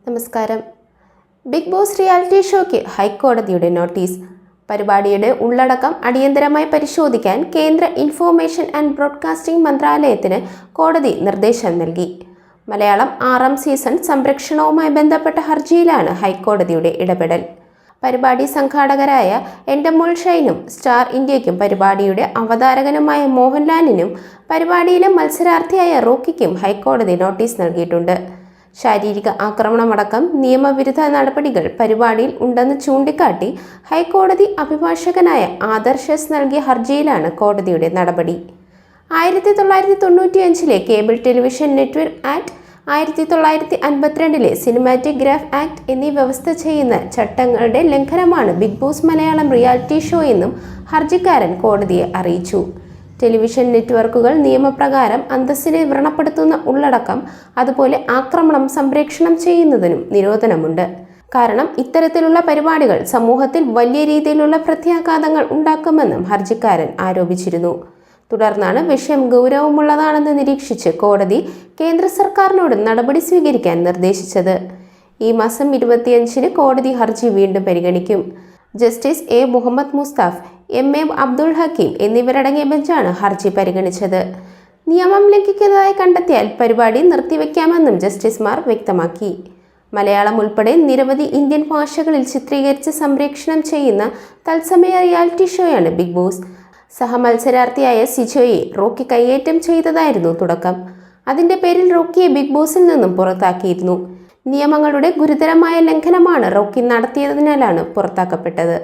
നമസ്കാരം. Big boss reality ഷോയ്ക്ക് ഹൈക്കോടതിയുടെ നോട്ടീസ്. പരിപാടിയുടെ ഉള്ളടക്കം അടിയന്തരമായി പരിശോധിക്കാൻ കേന്ദ്ര ഇൻഫോർമേഷൻ ആൻഡ് ബ്രോഡ്കാസ്റ്റിംഗ് മന്ത്രാലയത്തിന് കോടതി നിർദ്ദേശം നൽകി. മലയാളം 6ാം സീസൺ സംരക്ഷണവുമായി ബന്ധപ്പെട്ട ഹർജിയിലാണ് ഹൈക്കോടതിയുടെ ഇടപെടൽ. പരിപാടി സംഘാടകരായ എൻഡമോൾ ഷൈനും സ്റ്റാർ ഇന്ത്യയ്ക്കും പരിപാടിയുടെ അവതാരകനുമായ മോഹൻലാലിനും പരിപാടിയിലെ മത്സരാർത്ഥിയായ റോക്കിക്കും ഹൈക്കോടതി നോട്ടീസ് നൽകിയിട്ടുണ്ട്. ശാരീരിക ആക്രമണമടക്കം നിയമവിരുദ്ധ നടപടികൾ പരിപാടിയിൽ ഉണ്ടെന്ന് ചൂണ്ടിക്കാട്ടി ഹൈക്കോടതി അഭിഭാഷകനായ ആദർശ് നൽകിയ ഹർജിയിലാണ് കോടതിയുടെ നടപടി. 1995 cable television network act, 1952 cinematograph act എന്നീ വ്യവസ്ഥ ചെയ്യുന്ന ചട്ടങ്ങളുടെ ലംഘനമാണ് Bigg Boss Malayalam reality show എന്നും ഹർജിക്കാരൻ കോടതിയെ അറിയിച്ചു. ടെലിവിഷൻ നെറ്റ്വർക്കുകൾ നിയമപ്രകാരം അന്തസ്സിനെ വ്രണപ്പെടുത്തുന്ന ഉള്ളടക്കം, അതുപോലെ ആക്രമണം സംപ്രേഷണം ചെയ്യുന്നതിനും നിരോധനമുണ്ട്. കാരണം ഇത്തരത്തിലുള്ള പരിപാടികൾ സമൂഹത്തിൽ വലിയ രീതിയിലുള്ള പ്രത്യാഘാതങ്ങൾ ഉണ്ടാക്കുമെന്നും ഹർജിക്കാരൻ ആരോപിച്ചിരുന്നു. തുടർന്നാണ് വിഷയം ഗൗരവമുള്ളതാണെന്ന് നിരീക്ഷിച്ച് കോടതി കേന്ദ്ര സർക്കാരിനോട് നടപടി സ്വീകരിക്കാൻ നിർദ്ദേശിച്ചത്. ഈ മാസം 25-ന് കോടതി ഹർജി വീണ്ടും പരിഗണിക്കും. Justice A Muhammad Mustaque, M A. Abdul Hakeem എന്നിവരടങ്ങിയ ബെഞ്ചാണ് ഹർജി പരിഗണിച്ചത്. നിയമം ലംഘിക്കുന്നതായി കണ്ടെത്തിയാൽ പരിപാടി നിർത്തിവെക്കാമെന്നും ജസ്റ്റിസുമാർ വ്യക്തമാക്കി. മലയാളം ഉൾപ്പെടെ നിരവധി ഇന്ത്യൻ ഭാഷകളിൽ ചിത്രീകരിച്ച് സംപ്രേഷണം ചെയ്യുന്ന തത്സമയ റിയാലിറ്റി ഷോയാണ് ബിഗ് ബോസ്. സഹമത്സരാർത്ഥിയായ സിജോയെ റോക്കി കയ്യേറ്റം ചെയ്തതായിരുന്നു തുടക്കം. അതിന്റെ പേരിൽ റോക്കിയെ ബിഗ് ബോസിൽ നിന്നും പുറത്താക്കിയിരുന്നു. നിയമങ്ങളുടെ ഗുരുതരമായ ലംഘനമാണ് റോക്കി നടത്തിയതിനാലാണ് പുറത്താക്കപ്പെട്ടത്.